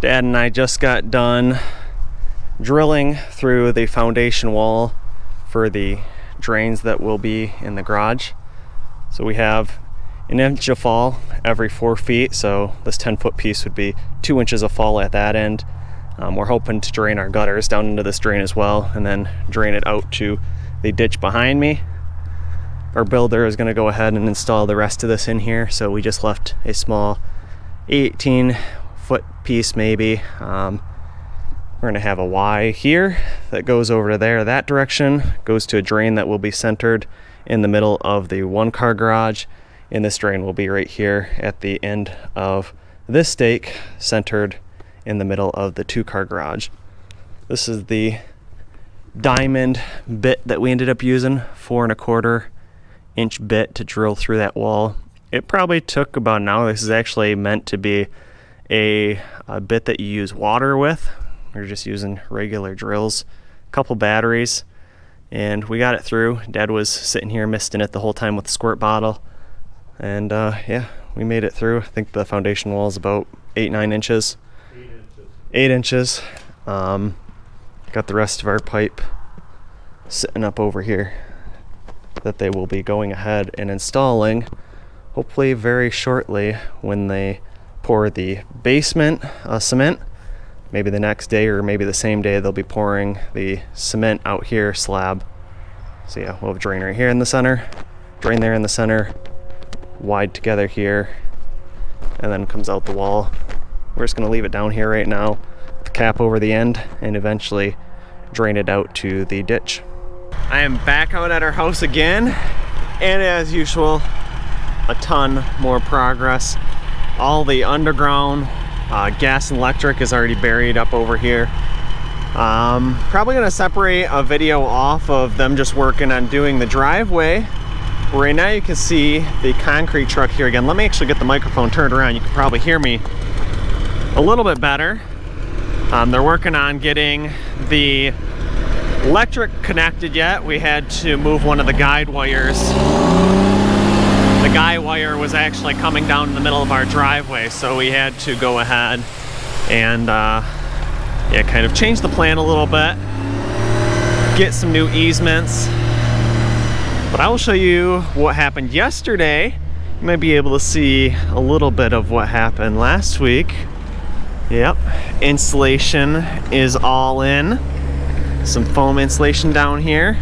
Dad and I just got done drilling through the foundation wall for the drains that will be in the garage. So we have an inch of fall every 4 feet, so this 10-foot piece would be 2 inches of fall at that end. We're hoping to drain our gutters down into this drain as well, and then drain it out to the ditch behind me. Our builder is going to go ahead and install the rest of this in here, so we just left a small 18-foot piece maybe. We're going to have a Y here that goes over to there. That direction goes to a drain that will be centered in the middle of the one-car garage, and this drain will be right here at the end of this stake, centered in the middle of the two-car garage. This is the diamond bit that we ended up using, 4¼ inch bit to drill through that wall. It probably took about an hour. This is actually meant to be a bit that you use water with. We're just using regular drills, a couple batteries, and we got it through. Dad was sitting here misting it the whole time with the squirt bottle, and yeah, we made it through. I think the foundation wall is about 8-9 inches. 8 inches. Got the rest of our pipe sitting up over here that they will be going ahead and installing hopefully very shortly when they pour the basement cement. Maybe the next day or maybe the same day they'll be pouring the cement out here slab. So yeah, we'll have a drain right here in the center, drain there in the center, wide together here, and then comes out the wall. We're just going to leave it down here right now, the cap over the end, and eventually drain it out to the ditch. I am back out at our house again, and as usual, a ton more progress. All the underground gas and electric is already buried up over here. Probably going to separate a video off of them just working on doing the driveway. Right now you can see the concrete truck here again. Let me actually get the microphone turned around. You can probably hear me a little bit better. They're working on getting the electric connected yet. We had to move one of the guide wires. The guide wire was actually coming down in the middle of our driveway, so we had to go ahead and yeah, kind of change the plan a little bit, get some new easements. But I will show you what happened yesterday. You might be able to see a little bit of what happened last week. Yep, insulation is all in. Some foam insulation down here.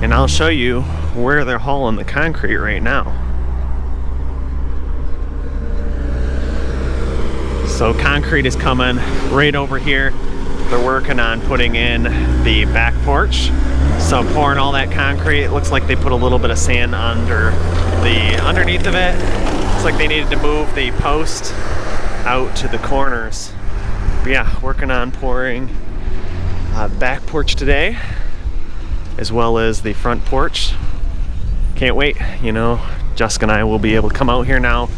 And I'll show you where they're hauling the concrete right now. So concrete is coming right over here. They're working on putting in the back porch. So pouring all that concrete. It looks like they put a little bit of sand underneath of it. Looks like they needed to move the post out to the corners. But yeah, working on pouring back porch today, as well as the front porch. Can't wait, you know, Jessica and I will be able to come out here now,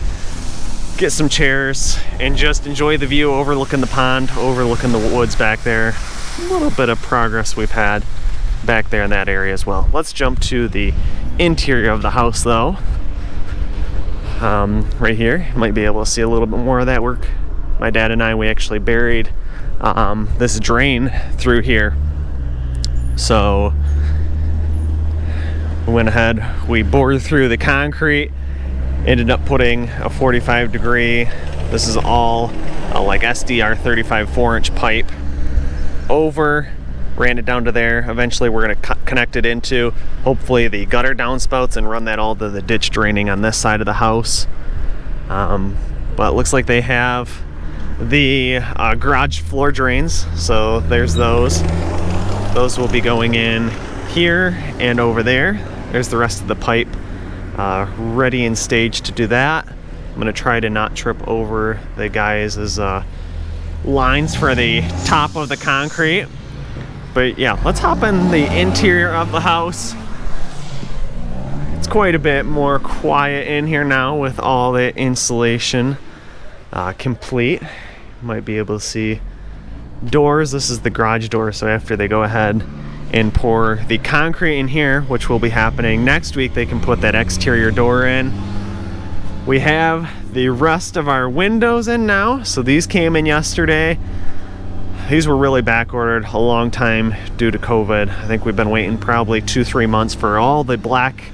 get some chairs, and just enjoy the view overlooking the pond, overlooking the woods back there. A little bit of progress we've had back there in that area as well. Let's jump to the interior of the house though. Right here, you might be able to see a little bit more of that work. My dad and I, we actually buried this drain through here. So we went ahead, we bored through the concrete, ended up putting a 45-degree, this is all like SDR 35 4-inch pipe over, ran it down to there. Eventually we're going to connect it into hopefully the gutter downspouts and run that all to the ditch draining on this side of the house. But it looks like they have the garage floor drains, so there's those. Those will be going in here and over there. There's the rest of the pipe ready and staged to do that. I'm going to try to not trip over the guys' lines for the top of the concrete. But yeah, let's hop in the interior of the house. It's quite a bit more quiet in here now with all the insulation complete. You might be able to see doors. This is the garage door, so after they go ahead and pour the concrete in here, which will be happening next week, they can put that exterior door in. We have the rest of our windows in now. So these came in yesterday. These were really back ordered a long time due to COVID. I think we've been waiting probably 2-3 months for all the black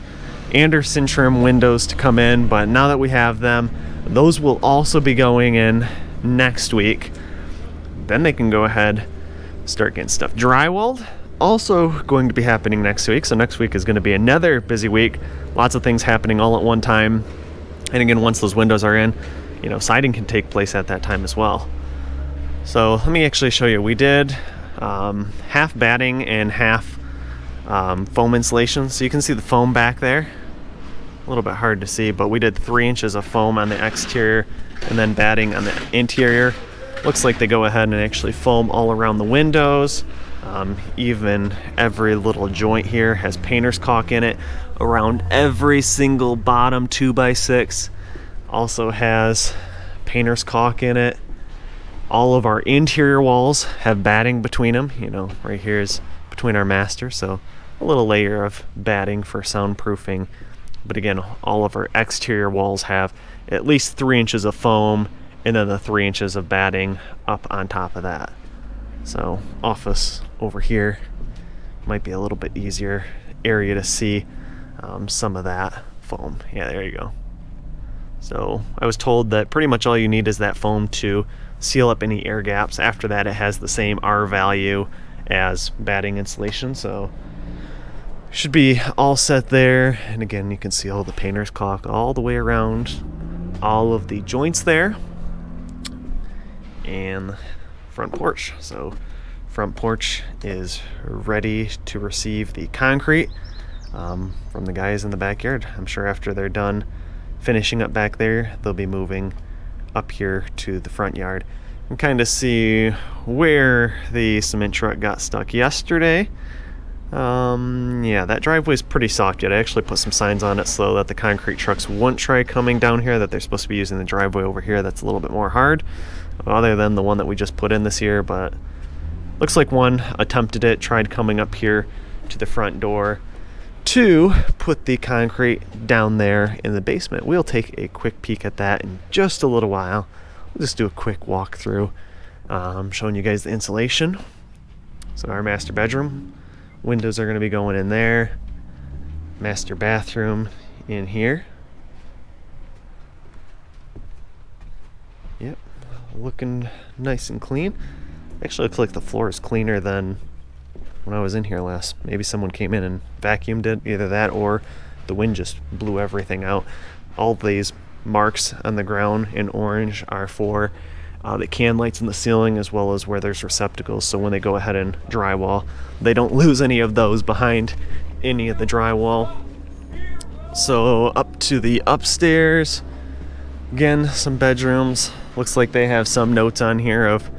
Anderson trim windows to come in, but now that we have them, those will also be going in next week. Then they can go ahead, start getting stuff drywalled. Also going to be happening next week. So next week is going to be another busy week. Lots of things happening all at one time. And again, once those windows are in, siding can take place at that time as well. So let me actually show you. We did half batting and half foam insulation. So you can see the foam back there. A little bit hard to see, but we did 3 inches of foam on the exterior and then batting on the interior. Looks like they go ahead and actually foam all around the windows. Even every little joint here has painter's caulk in it around every single bottom 2x6. Also has painter's caulk in it. All of our interior walls have batting between them. Right here is between our master, so a little layer of batting for soundproofing. But again, all of our exterior walls have at least 3 inches of foam and then the 3 inches of batting up on top of that. So office over here might be a little bit easier area to see some of that foam. Yeah, there you go. So I was told that pretty much all you need is that foam to seal up any air gaps. After that, it has the same R value as batting insulation, so should be all set there. And again, you can see all the painter's caulk all the way around all of the joints there. And front porch. So front porch is ready to receive the concrete from the guys in the backyard. I'm sure after they're done finishing up back there, they'll be moving up here to the front yard. And kind of see where the cement truck got stuck yesterday. Yeah, that driveway's pretty soft yet. I actually put some signs on it so that the concrete trucks wouldn't try coming down here, that they're supposed to be using the driveway over here that's a little bit more hard, other than the one that we just put in this year. But looks like one attempted it, tried coming up here to the front door to put the concrete down there in the basement. We'll take a quick peek at that in just a little while. We'll just do a quick walkthrough, showing you guys the insulation. So our master bedroom, windows are going to be going in there. Master bathroom in here. Yep, looking nice and clean. Actually looks like the floor is cleaner than when I was in here last. Maybe someone came in and vacuumed it, either that or the wind just blew everything out. All these marks on the ground in orange are for the can lights in the ceiling, as well as where there's receptacles, so when they go ahead and drywall, they don't lose any of those behind any of the drywall. So up to the upstairs, again, some bedrooms. Looks like they have some notes on here of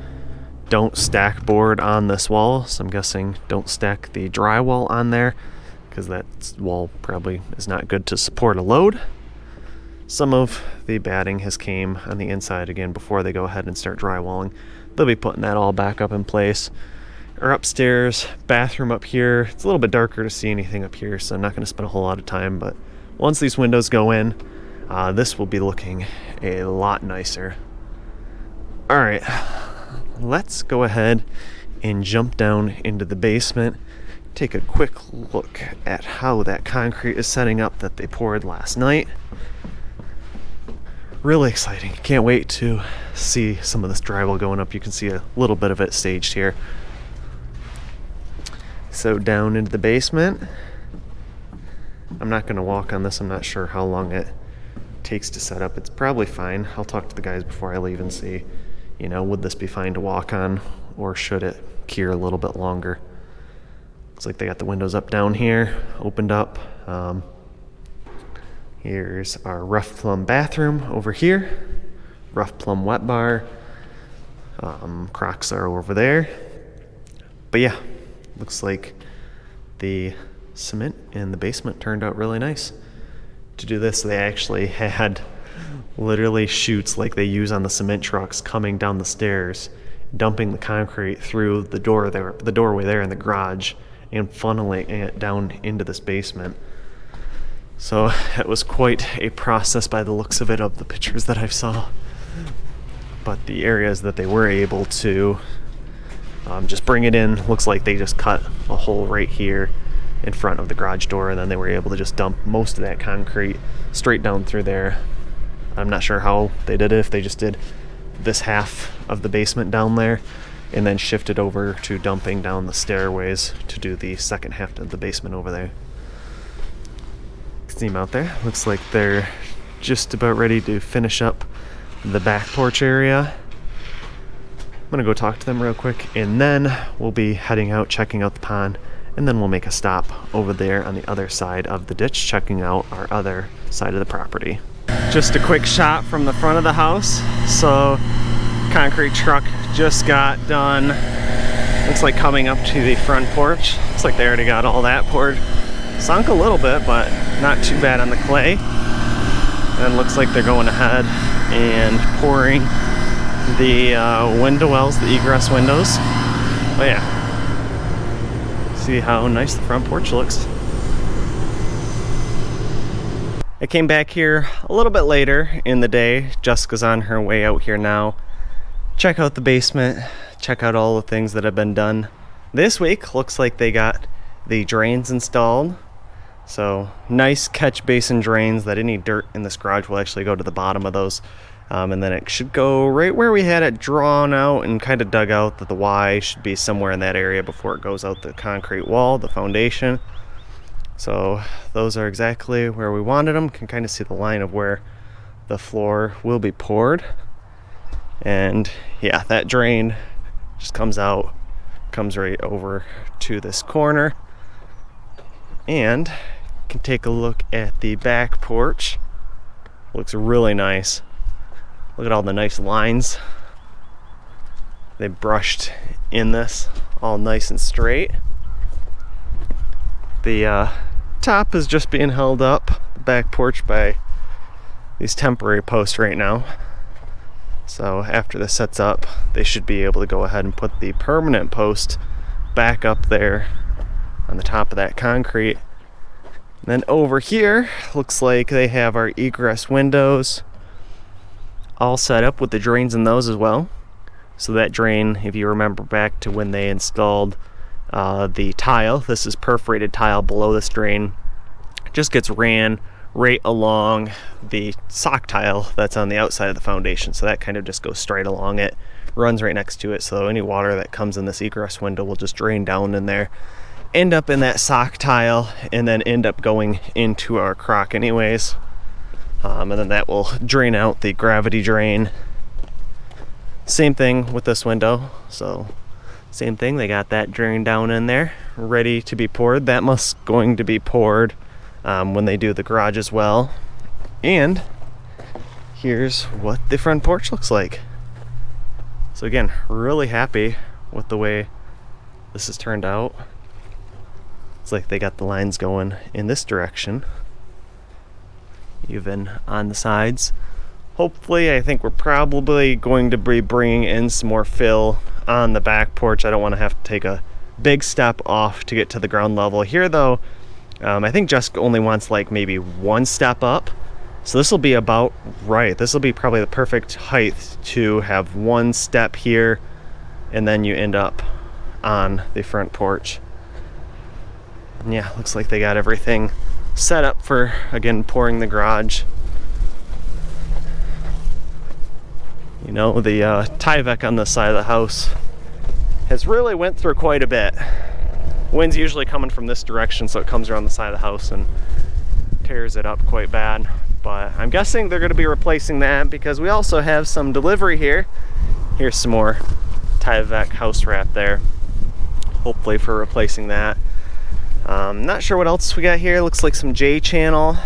don't stack board on this wall, so I'm guessing don't stack the drywall on there, because that wall probably is not good to support a load. Some of the batting has came on the inside again before they go ahead and start drywalling. They'll be putting that all back up in place. Our upstairs bathroom up here, it's a little bit darker to see anything up here, so I'm not going to spend a whole lot of time, but once these windows go in, this will be looking a lot nicer. Alright, let's go ahead and jump down into the basement, take a quick look at how that concrete is setting up that they poured last night. Really exciting. Can't wait to see some of this drywall going up. You can see a little bit of it staged here. So down into the basement. I'm not going to walk on this. I'm not sure how long it takes to set up. It's probably fine. I'll talk to the guys before I leave and see, would this be fine to walk on, or should it cure a little bit longer? Looks like they got the windows up down here, opened up. Here's our rough plumb bathroom over here. Rough plumb wet bar. Crocs are over there. But yeah, looks like the cement in the basement turned out really nice. To do this, they actually had literally chutes like they use on the cement trucks coming down the stairs, dumping the concrete through the doorway there in the garage, and funneling it down into this basement. So it was quite a process by the looks of it, of the pictures that I saw. But the areas that they were able to just bring it in, looks like they just cut a hole right here in front of the garage door, and then they were able to just dump most of that concrete straight down through there. I'm not sure how they did it, if they just did this half of the basement down there and then shifted over to dumping down the stairways to do the second half of the basement over there. Steam out there. Looks like they're just about ready to finish up the back porch area. I'm gonna go talk to them real quick, and then we'll be heading out, checking out the pond, and then we'll make a stop over there on the other side of the ditch, checking out our other side of the property. Just a quick shot from the front of the house. So concrete truck just got done. Looks like coming up to the front porch. Looks like they already got all that poured. Sunk a little bit, but not too bad on the clay. And looks like they're going ahead and pouring the window wells, the egress windows. But yeah, see how nice the front porch looks. I came back here a little bit later in the day. Jessica's on her way out here now. Check out the basement, check out all the things that have been done this week. Looks like they got the drains installed. So nice catch basin drains that any dirt in this garage will actually go to the bottom of those. And then it should go right where we had it drawn out and kind of dug out, that the Y should be somewhere in that area before it goes out the concrete wall, the foundation. So those are exactly where we wanted them. Can kind of see the line of where the floor will be poured. And yeah, that drain just comes out, comes right over to this corner. And you can take a look at the back porch. Looks really nice. Look at all the nice lines they brushed in this, all nice and straight. The top is just being held up, the back porch, by these temporary posts right now. So after this sets up, they should be able to go ahead and put the permanent post back up there on the top of that concrete. And then over here, looks like they have our egress windows all set up with the drains in those as well. So that drain, if you remember back to when they installed the tile, this is perforated tile below this drain, just gets ran right along the sock tile that's on the outside of the foundation. So that kind of just goes straight along it, runs right next to it. So any water that comes in this egress window will just drain down in there, end up in that sock tile, and then end up going into our crock anyways. And then that will drain out the gravity drain. Same thing with this window. So same thing, they got that drain down in there, ready to be poured. That must going to be poured when they do the garage as well. And here's what the front porch looks like. So again, really happy with the way this has turned out. It's like they got the lines going in this direction, even on the sides. Hopefully, I think we're probably going to be bringing in some more fill on the back porch. I don't want to have to take a big step off to get to the ground level here though. I think Jessica only wants like maybe one step up, so this will be about right. This will be probably the perfect height to have one step here, and then you end up on the front porch. And yeah, looks like they got everything set up for, again, pouring the garage. You know, the Tyvek on the side of the house has really went through quite a bit. Wind's usually coming from this direction, so it comes around the side of the house and tears it up quite bad. But I'm guessing they're going to be replacing that, because we also have some delivery here. Here's some more Tyvek house wrap there, hopefully for replacing that. Not sure what else we got here. Looks like some J-channel.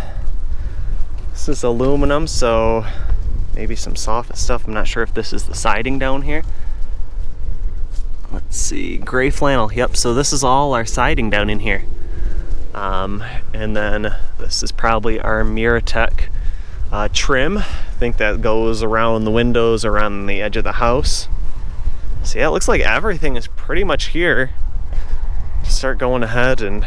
This is aluminum, so maybe some soffit stuff. I'm not sure if this is the siding down here. Let's see, gray flannel. Yep, so this is all our siding down in here. And then this is probably our Miratech trim. I think that goes around the windows, around the edge of the house. So yeah, it looks like everything is pretty much here. Start going ahead and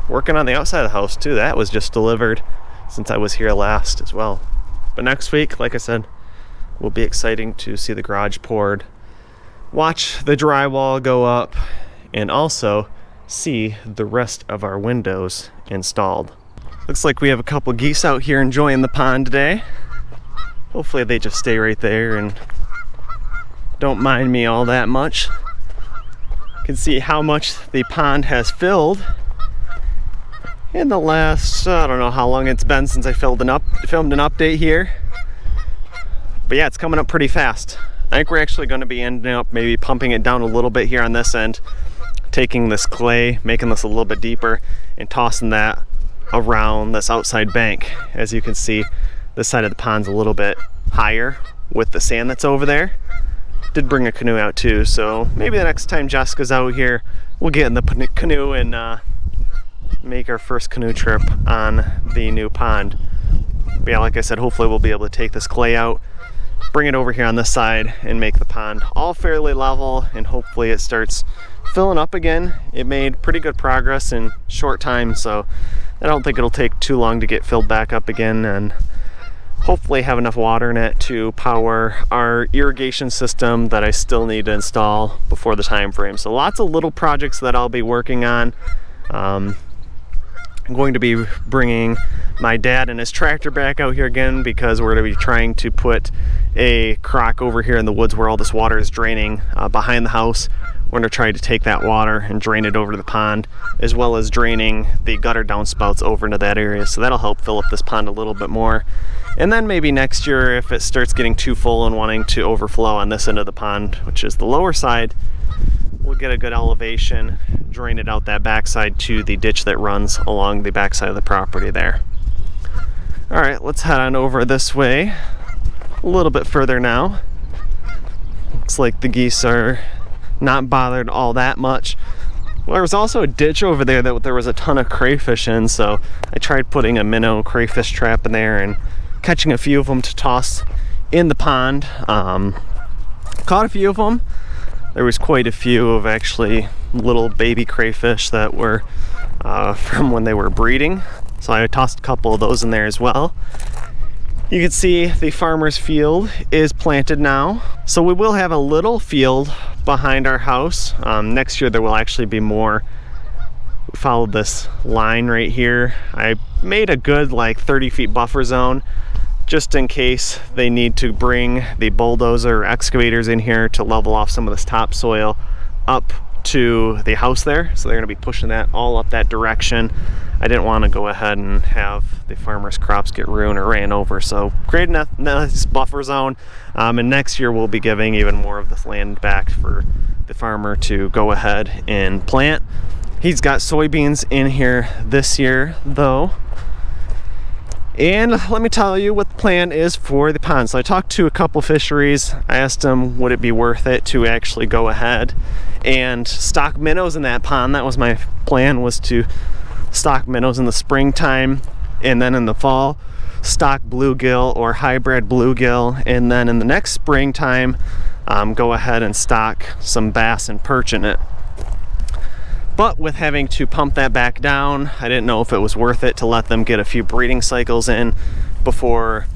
working on the outside of the house too. That was just delivered since I was here last as well. But next week, like I said, will be exciting to see the garage poured, watch the drywall go up, and also see the rest of our windows installed. Looks like we have a couple geese out here enjoying the pond today. Hopefully they just stay right there and don't mind me all that much. You can see how much the pond has filled in the last, I don't know how long it's been since I filmed an update here. But yeah, it's coming up pretty fast. I think we're actually going to be ending up maybe pumping it down a little bit here on this end, taking this clay, making this a little bit deeper, and tossing that around this outside bank. As you can see, this side of the pond's a little bit higher with the sand that's over there. Did bring a canoe out too, so maybe the next time Jessica's out here, we'll get in the canoe and make our first canoe trip on the new pond. But yeah, like I said, hopefully we'll be able to take this clay out, bring it over here on this side, and make the pond all fairly level, and hopefully it starts filling up again. It made pretty good progress in short time, so I don't think it'll take too long to get filled back up again, and hopefully have enough water in it to power our irrigation system that I still need to install before the time frame. So lots of little projects that I'll be working on. I'm going to be bringing my dad and his tractor back out here again, because we're going to be trying to put a crock over here in the woods where all this water is draining behind the house. We're going to try to take that water and drain it over to the pond, as well as draining the gutter downspouts over into that area. So that'll help fill up this pond a little bit more. And then maybe next year, if it starts getting too full and wanting to overflow on this end of the pond, which is the lower side, we'll get a good elevation, drain it out that backside to the ditch that runs along the backside of the property there. All right, let's head on over this way a little bit further now. Looks like the geese are not bothered all that much. Well, there was also a ditch over there that there was a ton of crayfish in, so I tried putting a minnow crayfish trap in there and catching a few of them to toss in the pond. Caught a few of them. There was quite a few of actually little baby crayfish that were from when they were breeding. So I tossed a couple of those in there as well. You can see the farmer's field is planted now. So we will have a little field behind our house. Next year there will actually be more. We followed this line right here. I made a good like 30 feet buffer zone, just in case they need to bring the bulldozer or excavators in here to level off some of this topsoil up to the house there. So they're going to be pushing that all up that direction. I didn't want to go ahead and have the farmer's crops get ruined or ran over, so create a nice buffer zone. And next year we'll be giving even more of this land back for the farmer to go ahead and plant. He's got soybeans in here this year though. And let me tell you what the plan is for the pond. So I talked to a couple fisheries. I asked them, would it be worth it to actually go ahead and stock minnows in that pond? That was my plan, was to stock minnows in the springtime, and then in the fall stock bluegill or hybrid bluegill, and then in the next springtime go ahead and stock some bass and perch in it. But with having to pump that back down, I didn't know if it was worth it to let them get a few breeding cycles in before,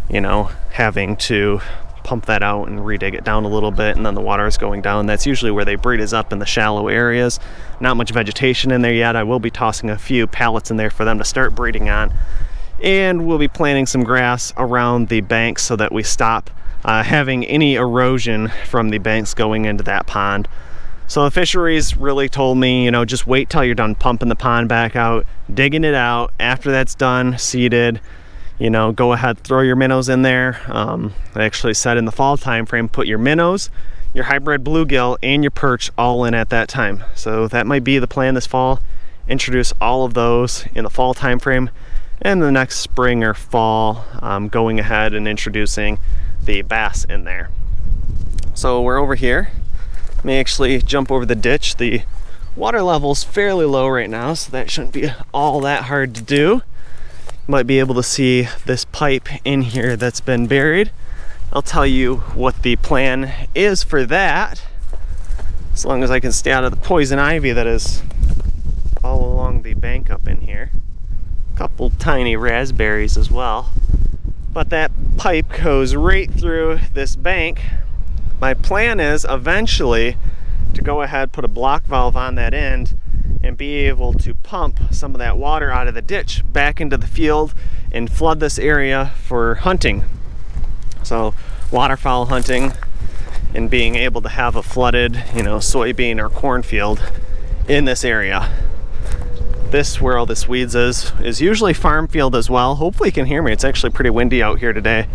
you know, having to pump that out and redig it down a little bit, and then the water is going down. That's usually where they breed, is up in the shallow areas. Not much vegetation in there yet. I will be tossing a few pallets in there for them to start breeding on. And we'll be planting some grass around the banks so that we stop having any erosion from the banks going into that pond. So the fisheries really told me, you know, just wait till you're done pumping the pond back out, digging it out. After that's done, seeded, you know, go ahead, throw your minnows in there. They actually said in the fall time frame, put your minnows, your hybrid bluegill, and your perch all in at that time. So that might be the plan this fall. Introduce all of those in the fall time frame, and the next spring or fall, going ahead and introducing the bass in there. So we're over here. May actually jump over the ditch. The water level's fairly low right now, so that shouldn't be all that hard to do. Might be able to see this pipe in here that's been buried. I'll tell you what the plan is for that, as long as I can stay out of the poison ivy that is all along the bank up in here. couple tiny raspberries as well. But that pipe goes right through this bank. My plan is eventually to go ahead, put a block valve on that end, and be able to pump some of that water out of the ditch back into the field and flood this area for hunting. So waterfowl hunting and being able to have a flooded, soybean or cornfield in this area. This, where all this weeds is usually farm field as well. Hopefully you can hear me. It's actually pretty windy out here today.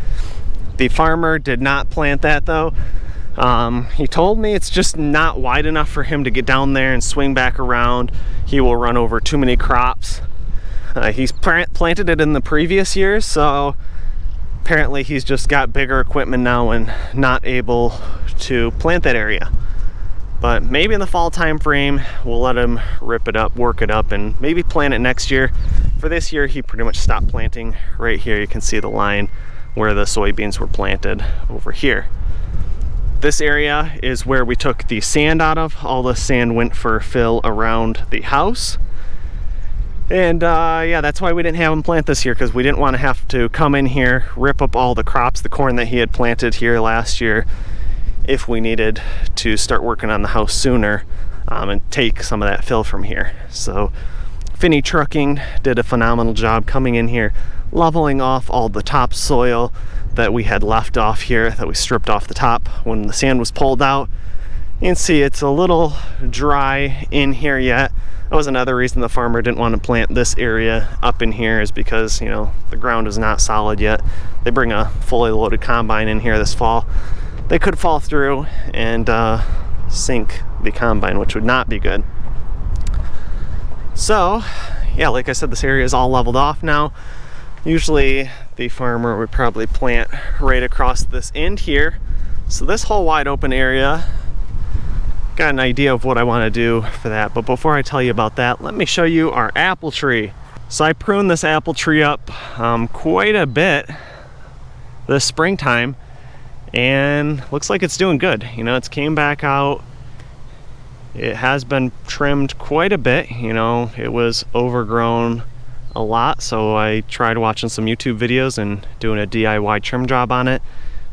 The farmer did not plant that though. He told me it's just not wide enough for him to get down there and swing back around. He will run over too many crops. He's planted it in the previous years, so apparently he's just got bigger equipment now and not able to plant that area. But maybe in the fall time frame, we'll let him rip it up, work it up, and maybe plant it next year. For this year, he pretty much stopped planting. Right here, you can see the line where the soybeans were planted over here. This area is where we took the sand out of. All the sand went for fill around the house. And yeah, that's why we didn't have him plant this year, because we didn't want to have to come in here, rip up all the crops, the corn that he had planted here last year, if we needed to start working on the house sooner, and take some of that fill from here. So Finney Trucking did a phenomenal job coming in here, leveling off all the topsoil that we had left off here, that we stripped off the top when the sand was pulled out. You can see it's a little dry in here yet. That was another reason the farmer didn't want to plant this area up in here, is because the ground is not solid yet. They bring a fully loaded combine in here this fall. They could fall through and sink the combine, which would not be good. So yeah, like I said, this area is all leveled off now. Usually the farmer would probably plant right across this end here. So this whole wide open area, got an idea of what I want to do for that. But before I tell you about that, let me show you our apple tree. So I pruned this apple tree up quite a bit this springtime, and looks like it's doing good. It's came back out. It has been trimmed quite a bit. It was overgrown a lot, so I tried watching some YouTube videos and doing a DIY trim job on it.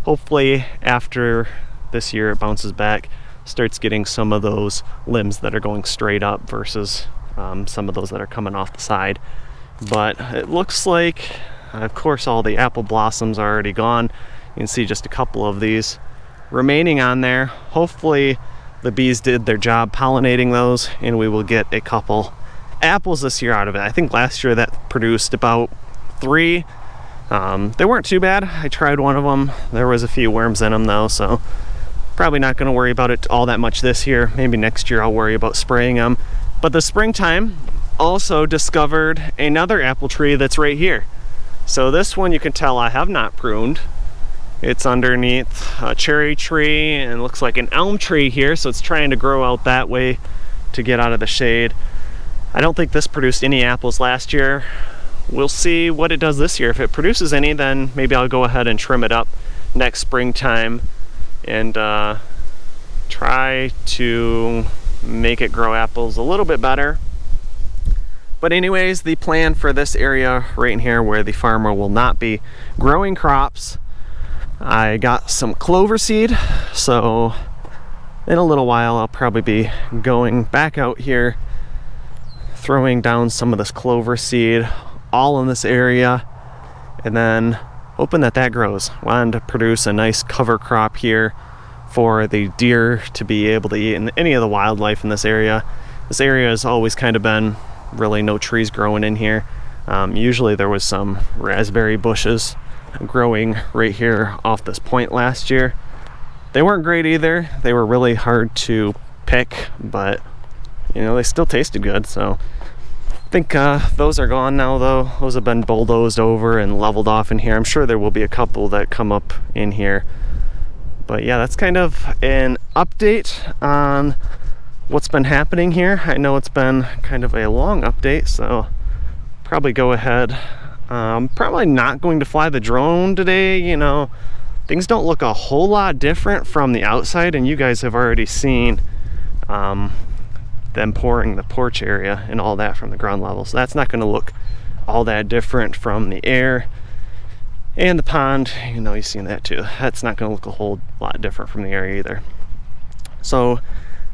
Hopefully after this year it bounces back, starts getting some of those limbs that are going straight up versus some of those that are coming off the side. But it looks like, of course, all the apple blossoms are already gone. You can see just a couple of these remaining on there. Hopefully the bees did their job pollinating those, and we will get a couple apples this year out of it. I think last year that produced about 3. They weren't too bad. I tried one of them. There was a few worms in them though, so probably not going to worry about it all that much this year. Maybe next year I'll worry about spraying them. But the springtime also discovered another apple tree that's right here. So this one you can tell I have not pruned. It's underneath a cherry tree and looks like an elm tree here, so it's trying to grow out that way to get out of the shade. I don't think this produced any apples last year. We'll see what it does this year. If it produces any, then maybe I'll go ahead and trim it up next springtime and try to make it grow apples a little bit better. But anyways, the plan for this area right in here where the farmer will not be growing crops, I got some clover seed, so in a little while I'll probably be going back out here, throwing down some of this clover seed all in this area, and then hoping that that grows. Wanted to produce a nice cover crop here for the deer to be able to eat, and any of the wildlife in this area. This area has always kind of been really no trees growing in here. Usually there was some raspberry bushes growing right here off this point last year. They weren't great either. They were really hard to pick, but they still tasted good. So I think those are gone now though. Those have been bulldozed over and leveled off in here. I'm sure there will be a couple that come up in here. But yeah, that's kind of an update on what's been happening here. I know it's been kind of a long update, so probably go ahead. Probably not going to fly the drone today. Things don't look a whole lot different from the outside, and you guys have already seen them pouring the porch area and all that from the ground level, so that's not going to look all that different from the air. And the pond, you know, you've seen that too. That's not going to look a whole lot different from the area either. So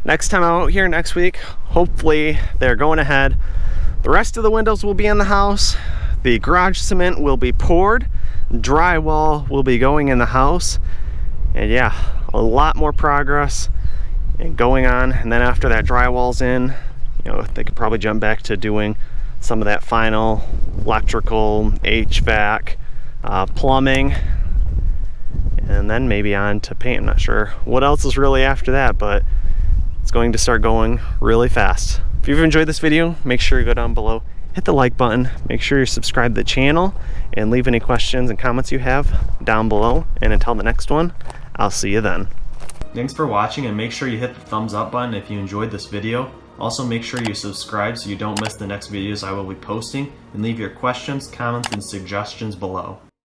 next time out here next week, hopefully they're going ahead. The rest of the windows will be in the house. The garage cement will be poured. Drywall will be going in the house. And yeah, a lot more progress and going on. And then after that drywall's in, you know, they could probably jump back to doing some of that final electrical, HVAC, plumbing, and then maybe on to paint. I'm not sure what else is really after that, but it's going to start going really fast. If you've enjoyed this video, make sure you go down below, hit the like button, make sure you're subscribed to the channel, and leave any questions and comments you have down below. And until the next one, I'll see you then. Thanks for watching, and make sure you hit the thumbs up button if you enjoyed this video. Also, make sure you subscribe so you don't miss the next videos I will be posting, and leave your questions, comments, and suggestions below.